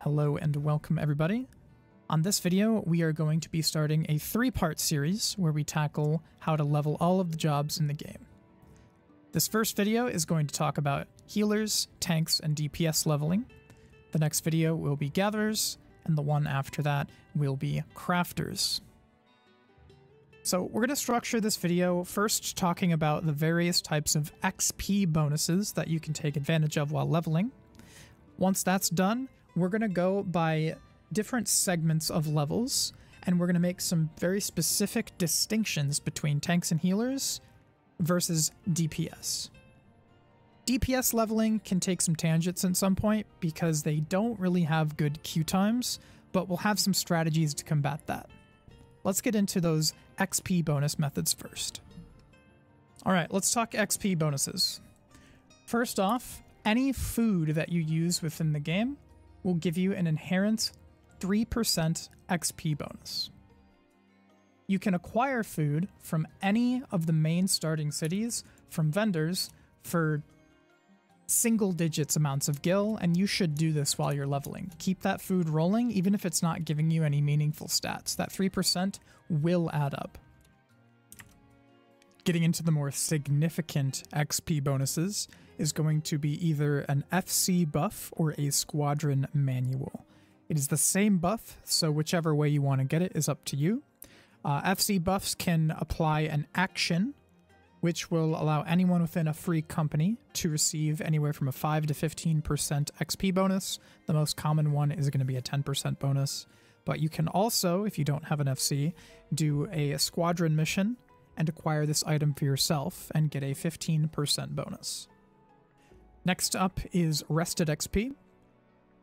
Hello and welcome everybody. On this video, we are going to be starting a 3-part series where we tackle how to level all of the jobs in the game. This first video is going to talk about healers, tanks, and DPS leveling. The next video will be gatherers, and the one after that will be crafters. So we're going to structure this video first talking about the various types of XP bonuses that you can take advantage of while leveling. Once that's done, we're going to go by different segments of levels, and we're going to make some very specific distinctions between tanks and healers versus DPS. DPS leveling can take some tangents at some point because they don't really have good queue times, but we'll have some strategies to combat that. Let's get into those XP bonus methods first. Alright, let's talk XP bonuses. First off, any food that you use within the game will give you an inherent 3% XP bonus. You can acquire food from any of the main starting cities from vendors for single digits amounts of gil, and you should do this while you're leveling. Keep that food rolling even if it's not giving you any meaningful stats. That 3% will add up. Getting into the more significant XP bonuses is going to be either an FC buff or a Squadron manual. It is the same buff, so whichever way you want to get it is up to you. FC buffs can apply an action, which will allow anyone within a free company to receive anywhere from a 5 to 15% XP bonus. The most common one is going to be a 10% bonus. But you can also, if you don't have an FC, do a Squadron mission and acquire this item for yourself and get a 15% bonus. Next up is Rested XP.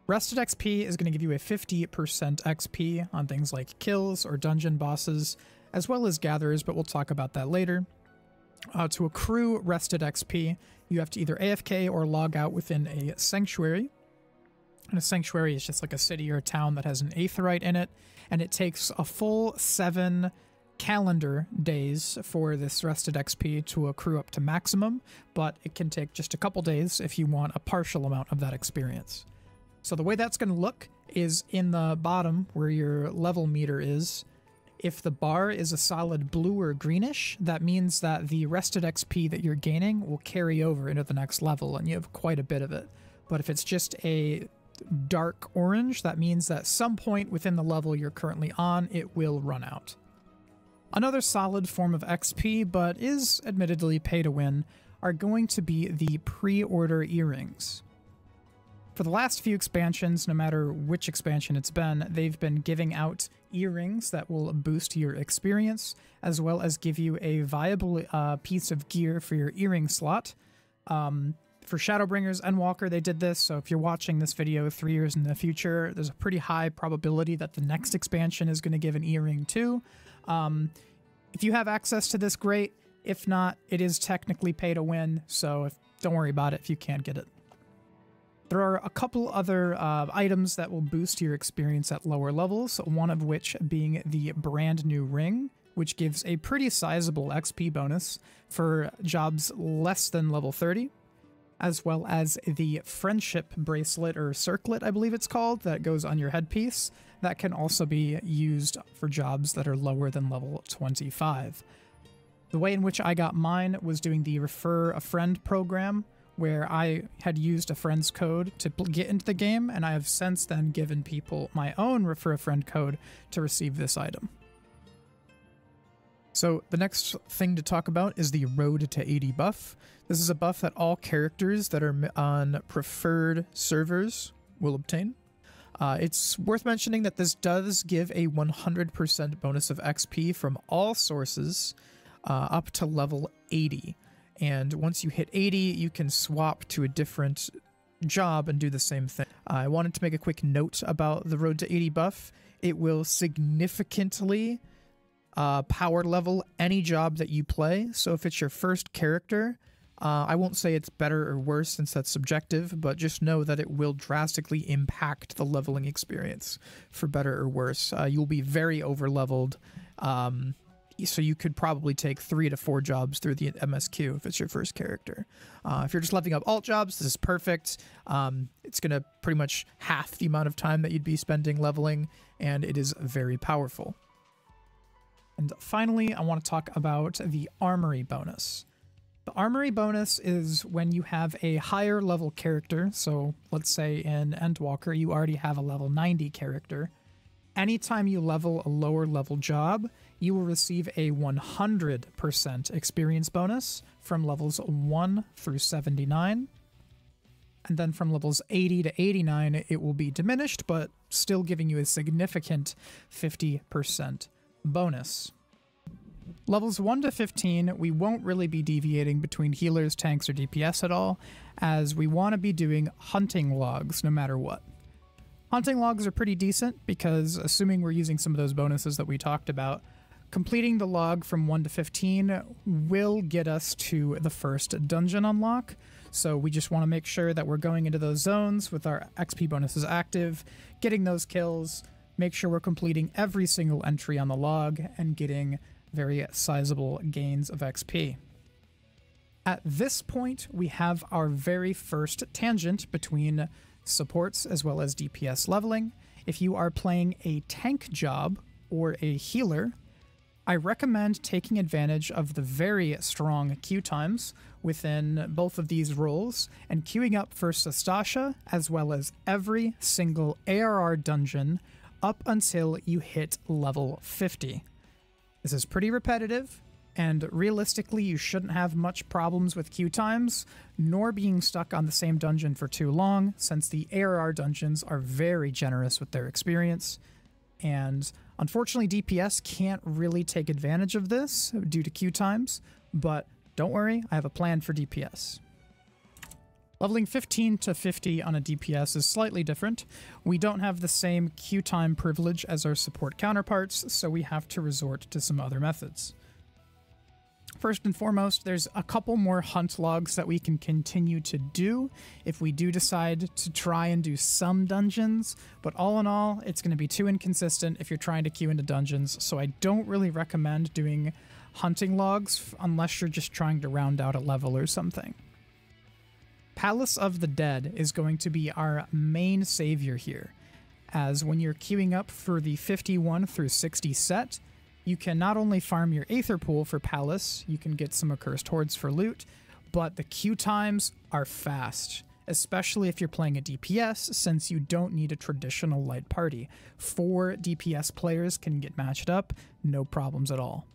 Rested XP is going to give you a 50% XP on things like kills or dungeon bosses, as well as gatherers, but we'll talk about that later. To accrue Rested XP, you have to either AFK or log out within a sanctuary. And a sanctuary is just like a city or a town that has an aetheryte in it, and it takes a full 7 calendar days for this Rested XP to accrue up to maximum, but it can take just a couple days if you want a partial amount of that experience. So the way that's going to look is in the bottom where your level meter is. If the bar is a solid blue or greenish, that means that the Rested XP that you're gaining will carry over into the next level, and you have quite a bit of it. But if it's just a dark orange, that means that at some point within the level you're currently on, it will run out. Another solid form of XP, but is admittedly pay to win, are going to be the pre-order earrings. For the last few expansions, no matter which expansion it's been, they've been giving out earrings that will boost your experience, as well as give you a viable piece of gear for your earring slot. For Shadowbringers and Walker, they did this, so if you're watching this video 3 years in the future, there's a pretty high probability that the next expansion is going to give an earring too. If you have access to this, great. If not, it is technically pay to win, so don't worry about it if you can't get it. There are a couple other items that will boost your experience at lower levels, one of which being the brand new ring, which gives a pretty sizable XP bonus for jobs less than level 30, as well as the friendship bracelet or circlet, I believe it's called, that goes on your headpiece. That can also be used for jobs that are lower than level 25. The way in which I got mine was doing the Refer a Friend program, where I had used a friend's code to get into the game, and I have since then given people my own Refer a Friend code to receive this item. So the next thing to talk about is the Road to 80 buff. This is a buff that all characters that are on preferred servers will obtain. It's worth mentioning that this does give a 100% bonus of XP from all sources up to level 80. And once you hit 80, you can swap to a different job and do the same thing. I wanted to make a quick note about the Road to 80 buff. It will significantly power level any job that you play. So if it's your first character, I won't say it's better or worse since that's subjective, but just know that it will drastically impact the leveling experience for better or worse. You'll be very over leveled So you could probably take 3 to 4 jobs through the MSQ if it's your first character. If you're just leveling up alt jobs, this is perfect. It's going to pretty much half the amount of time that you'd be spending leveling, and it is very powerful. And finally, I want to talk about the Armory Bonus. The Armory Bonus is when you have a higher level character. So let's say in Endwalker, you already have a level 90 character. Anytime you level a lower level job, you will receive a 100% experience bonus from levels 1 through 79. And then from levels 80 to 89, it will be diminished, but still giving you a significant 50% bonus. Levels 1 to 15, we won't really be deviating between healers, tanks, or DPS at all, as we want to be doing hunting logs no matter what. Hunting logs are pretty decent because, assuming we're using some of those bonuses that we talked about, completing the log from 1 to 15 will get us to the first dungeon unlock. So we just want to make sure that we're going into those zones with our XP bonuses active, getting those kills, make sure we're completing every single entry on the log, and getting very sizable gains of XP. At this point, we have our very first tangent between supports as well as DPS leveling. If you are playing a tank job or a healer, I recommend taking advantage of the very strong queue times within both of these roles and queuing up for Sastasha as well as every single ARR dungeon up until you hit level 50. This is pretty repetitive, and realistically you shouldn't have much problems with queue times, nor being stuck on the same dungeon for too long, since the ARR dungeons are very generous with their experience. And unfortunately DPS can't really take advantage of this due to queue times, but don't worry, I have a plan for DPS. Leveling 15 to 50 on a DPS is slightly different. We don't have the same queue time privilege as our support counterparts, so we have to resort to some other methods. First and foremost, there's a couple more hunt logs that we can continue to do if we do decide to try and do some dungeons, but all in all, it's going to be too inconsistent if you're trying to queue into dungeons, so I don't really recommend doing hunting logs unless you're just trying to round out a level or something. Palace of the Dead is going to be our main savior here, as when you're queuing up for the 51 through 60 set, you can not only farm your Aether Pool for Palace, you can get some Accursed Hordes for loot, but the queue times are fast, especially if you're playing a DPS, since you don't need a traditional light party. 4 DPS players can get matched up, no problems at all.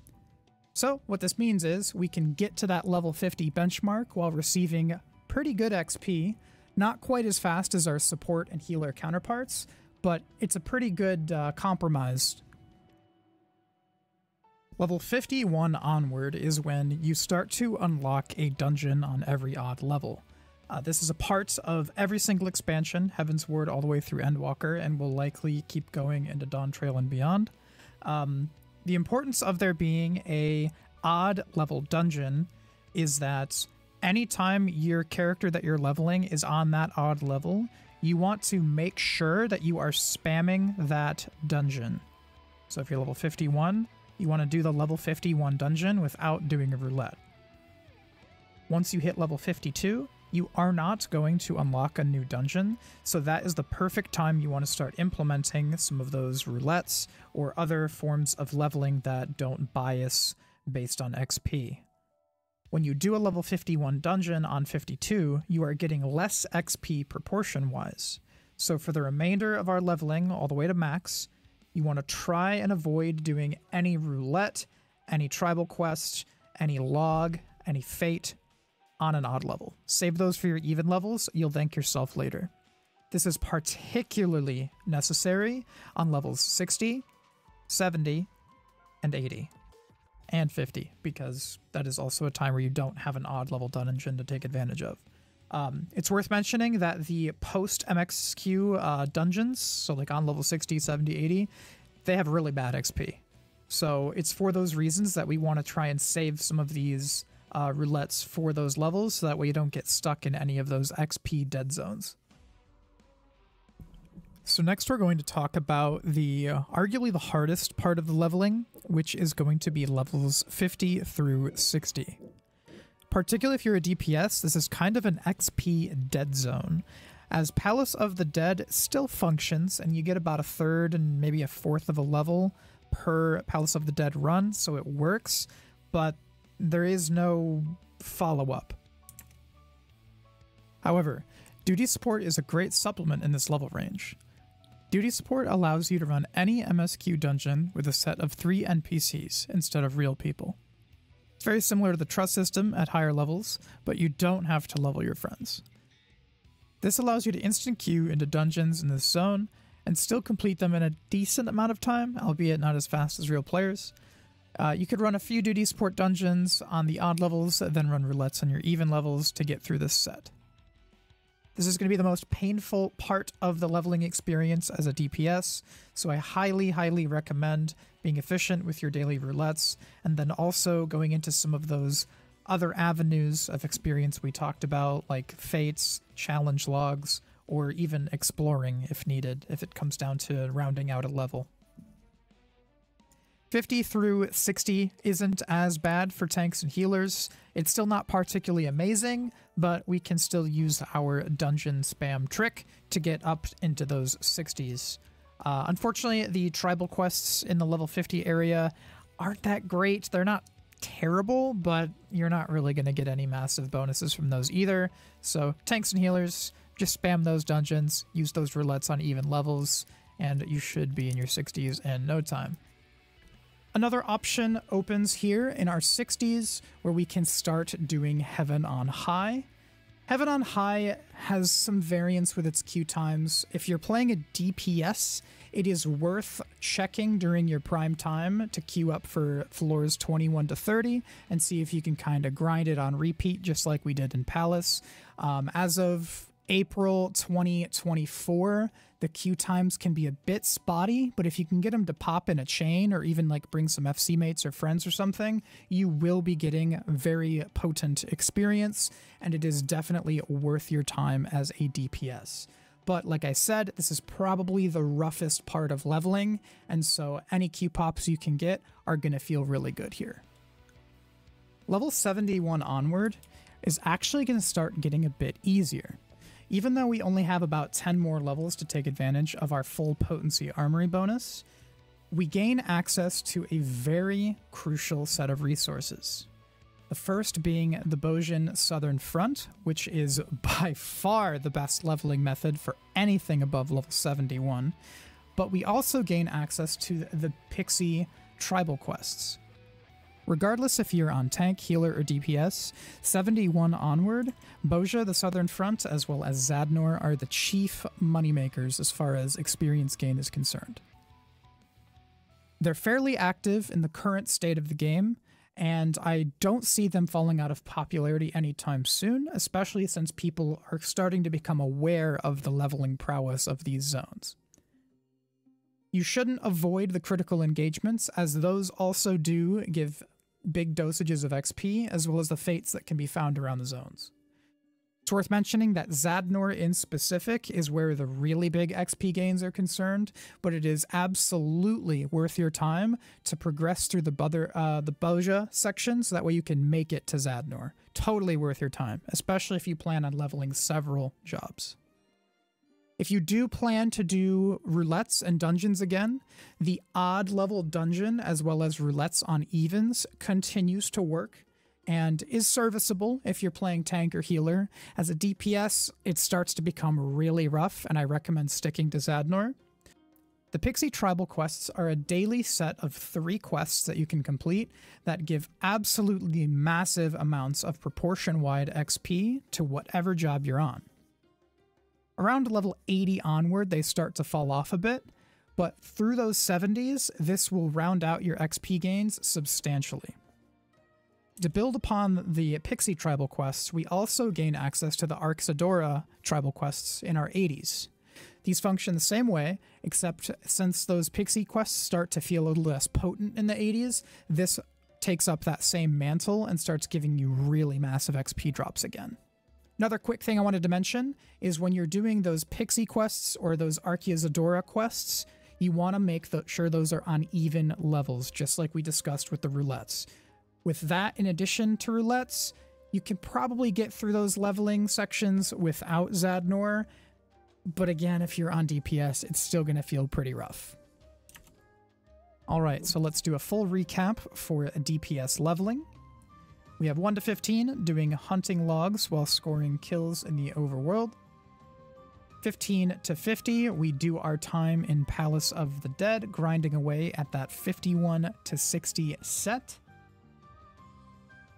So what this means is we can get to that level 50 benchmark while receiving pretty good XP, not quite as fast as our support and healer counterparts, but it's a pretty good compromise. Level 51 onward is when you start to unlock a dungeon on every odd level. This is a part of every single expansion, Heaven's Ward all the way through Endwalker, and will likely keep going into DAWNTRAIL and beyond. The importance of there being a odd level dungeon is that anytime your character that you're leveling is on that odd level, you want to make sure that you are spamming that dungeon. So if you're level 51, you want to do the level 51 dungeon without doing a roulette. Once you hit level 52, you are not going to unlock a new dungeon, so that is the perfect time you want to start implementing some of those roulettes or other forms of leveling that don't bias based on XP. When you do a level 51 dungeon on 52, you are getting less XP proportion-wise. So for the remainder of our leveling all the way to max, you want to try and avoid doing any roulette, any tribal quest, any log, any fate on an odd level. Save those for your even levels, you'll thank yourself later. This is particularly necessary on levels 60, 70, and 80. And 50, because that is also a time where you don't have an odd level dungeon to take advantage of. It's worth mentioning that the post MXQ dungeons, so like on level 60, 70, 80, they have really bad XP. So it's for those reasons that we want to try and save some of these roulettes for those levels, so that way you don't get stuck in any of those XP dead zones. So next we're going to talk about the arguably the hardest part of the leveling, which is going to be levels 50 through 60. Particularly if you're a DPS, this is kind of an XP dead zone, as Palace of the Dead still functions, and you get about a third and maybe a fourth of a level per Palace of the Dead run, so it works, but there is no follow-up. However, Duty Support is a great supplement in this level range. Duty Support allows you to run any MSQ dungeon with a set of 3 NPCs instead of real people. It's very similar to the trust system at higher levels, but you don't have to level your friends. This allows you to instant queue into dungeons in this zone and still complete them in a decent amount of time, albeit not as fast as real players. You could run a few Duty Support dungeons on the odd levels, then run roulettes on your even levels to get through this set. This is going to be the most painful part of the leveling experience as a DPS, so I highly, highly recommend being efficient with your daily roulettes, and then also going into some of those other avenues of experience we talked about, like fates, challenge logs, or even exploring if needed, if it comes down to rounding out a level. 50 through 60 isn't as bad for tanks and healers. It's still not particularly amazing, but we can still use our dungeon spam trick to get up into those 60s. Unfortunately, the tribal quests in the level 50 area aren't that great. They're not terrible, but you're not really going to get any massive bonuses from those either. So tanks and healers, just spam those dungeons, use those roulettes on even levels, and you should be in your 60s in no time. Another option opens here in our 60s, where we can start doing Heaven on High. Heaven on High has some variance with its queue times. If you're playing a DPS, it is worth checking during your prime time to queue up for floors 21 to 30 and see if you can kind of grind it on repeat, just like we did in Palace. As of April 2024, the queue times can be a bit spotty, but if you can get them to pop in a chain or even like bring some FC mates or friends or something, you will be getting very potent experience, and it is definitely worth your time as a DPS. But like I said, this is probably the roughest part of leveling, and so any queue pops you can get are going to feel really good here. Level 71 onward is actually going to start getting a bit easier. Even though we only have about 10 more levels to take advantage of our full potency armory bonus, we gain access to a very crucial set of resources. The first being the Bojin Southern Front, which is by far the best leveling method for anything above level 71, but we also gain access to the Pixie tribal quests. Regardless if you're on tank, healer, or DPS, 71 onward, Bojin, the Southern Front, as well as Zadnor are the chief moneymakers as far as experience gain is concerned. They're fairly active in the current state of the game, and I don't see them falling out of popularity anytime soon, especially since people are starting to become aware of the leveling prowess of these zones. You shouldn't avoid the critical engagements, as those also do give big dosages of XP, as well as the fates that can be found around the zones. It's worth mentioning that Zadnor in specific is where the really big XP gains are concerned, but it is absolutely worth your time to progress through the Bojin section, so that way you can make it to Zadnor. Totally worth your time, especially if you plan on leveling several jobs. If you do plan to do roulettes and dungeons again, the odd level dungeon as well as roulettes on evens continues to work and is serviceable if you're playing tank or healer. As a DPS, it starts to become really rough, and I recommend sticking to Zadnor. The Pixie Tribal quests are a daily set of 3 quests that you can complete that give absolutely massive amounts of proportion-wide XP to whatever job you're on. Around level 80 onward, they start to fall off a bit, but through those 70s, this will round out your XP gains substantially. To build upon the Pixie Tribal quests, we also gain access to the Arxidora Tribal quests in our 80s. These function the same way, except since those Pixie quests start to feel a little less potent in the 80s, this takes up that same mantle and starts giving you really massive XP drops again. Another quick thing I wanted to mention is when you're doing those pixie quests or those Archeozadora quests, you want to make sure those are on even levels, just like we discussed with the roulettes. With that, in addition to roulettes, you can probably get through those leveling sections without Zadnor, but again, if you're on DPS, it's still going to feel pretty rough. Alright, so let's do a full recap for DPS leveling. We have 1 to 15 doing hunting logs while scoring kills in the overworld. 15 to 50, we do our time in Palace of the Dead, grinding away at that 51 to 60 set.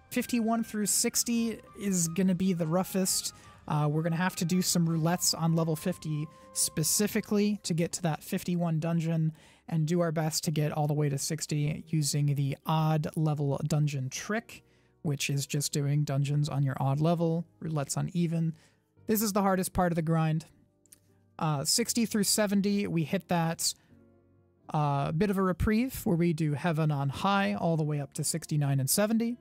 51 through 60 is going to be the roughest. We're going to have to do some roulettes on level 50 specifically to get to that 51 dungeon and do our best to get all the way to 60 using the odd level dungeon trick, which is just doing dungeons on your odd level, roulettes on even. This is the hardest part of the grind. 60 through 70, we hit that bit of a reprieve where we do heaven on high all the way up to 69 and 70.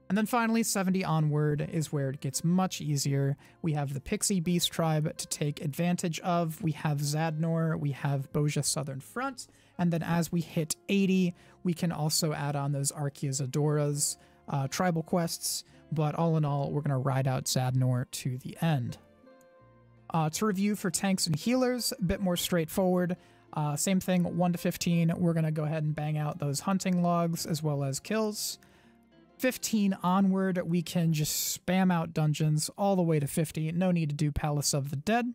And then finally, 70 onward is where it gets much easier. We have the Pixie Beast Tribe to take advantage of. We have Zadnor, we have Bozja Southern Front, and then as we hit 80, we can also add on those Archeozadora's tribal quests, but all in all, we're going to ride out Zadnor to the end. To review for tanks and healers, a bit more straightforward. Same thing, 1 to 15, we're going to go ahead and bang out those hunting logs as well as kills. 15 onward, we can just spam out dungeons all the way to 50. No need to do Palace of the Dead.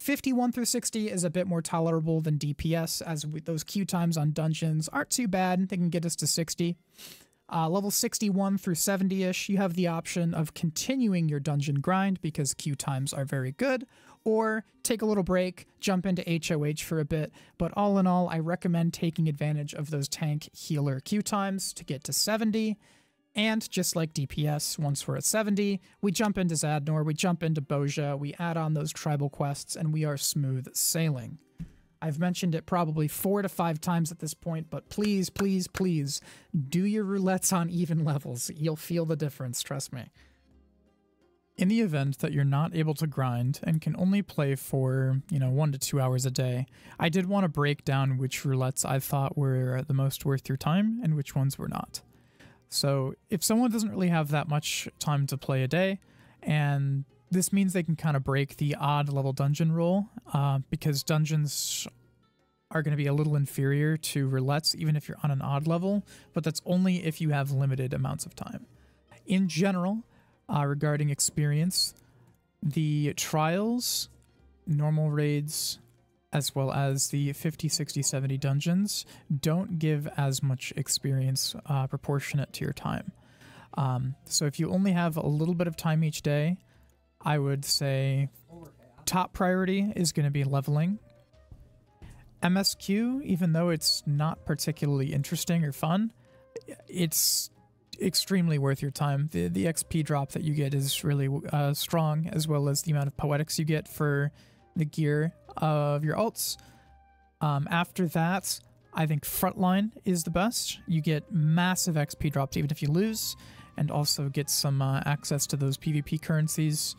51 through 60 is a bit more tolerable than DPS, as those queue times on dungeons aren't too bad. They can get us to 60. Level 61 through 70-ish, you have the option of continuing your dungeon grind because queue times are very good, or take a little break, jump into HOH for a bit, but all in all, I recommend taking advantage of those tank healer queue times to get to 70. And just like DPS, once we're at 70, we jump into Zadnor, we jump into Bozja, we add on those tribal quests, and we are smooth sailing. I've mentioned it probably 4 to 5 times at this point, but please, please, please, do your roulettes on even levels. You'll feel the difference, trust me. In the event that you're not able to grind and can only play for, 1 to 2 hours a day, I did want to break down which roulettes I thought were the most worth your time and which ones were not. So if someone doesn't really have that much time to play a day, and this means they can kind of break the odd level dungeon rule, because dungeons are going to be a little inferior to roulettes even if you're on an odd level, but that's only if you have limited amounts of time. In general, regarding experience, the trials, normal raids, as well as the 50, 60, 70 dungeons don't give as much experience proportionate to your time. So if you only have a little bit of time each day, I would say top priority is going to be leveling. MSQ, even though it's not particularly interesting or fun, it's extremely worth your time. The XP drop that you get is really strong, as well as the amount of poetics you get for the gear of your alts. After that, I think Frontline is the best. You get massive XP drops even if you lose, and also get some access to those PvP currencies.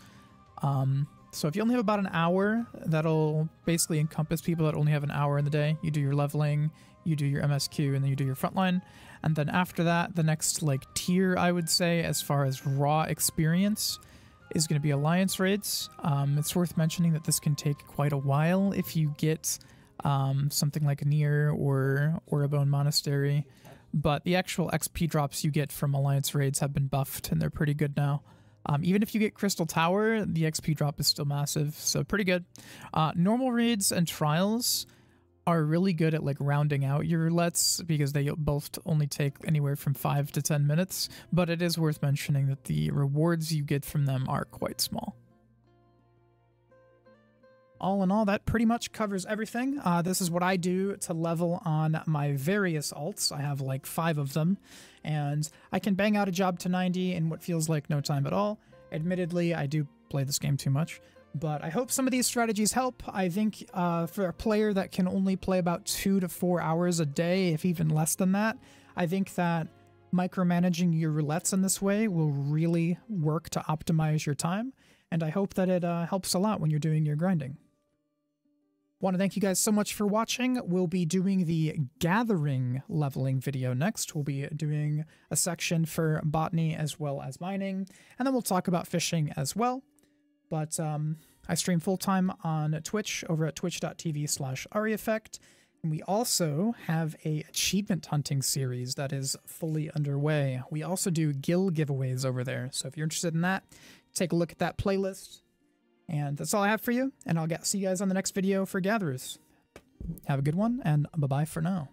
So if you only have about an hour, that'll basically encompass people that only have an hour in the day. You do your leveling, you do your MSQ, and then you do your Frontline. And then after that, the next tier, I would say, as far as raw experience, is going to be Alliance raids. It's worth mentioning that this can take quite a while if you get something like a Nier or a Bone Monastery, but the actual XP drops you get from Alliance raids have been buffed and they're pretty good now. Even if you get Crystal Tower, the XP drop is still massive, so pretty good. Normal raids and trials are really good at rounding out your roulettes because they both only take anywhere from 5 to 10 minutes, but it is worth mentioning that the rewards you get from them are quite small. All in all, that pretty much covers everything. This is what I do to level on my various alts. I have 5 of them, and I can bang out a job to 90 in what feels like no time at all. Admittedly, I do play this game too much, but I hope some of these strategies help. I think for a player that can only play about 2 to 4 hours a day, if even less than that, I think that micromanaging your roulettes in this way will really work to optimize your time, and I hope that it helps a lot when you're doing your grinding. Want to thank you guys so much for watching. We'll be doing the gathering leveling video next. We'll be doing a section for botany as well as mining, and then we'll talk about fishing as well. But I stream full-time on Twitch over at twitch.tv/AhriEffect, and we also have a achievement hunting series that is fully underway. We also do guild giveaways over there, so if you're interested in that, take a look at that playlist. And that's all I have for you, and I'll see you guys on the next video for Gatherers. Have a good one, and bye-bye for now.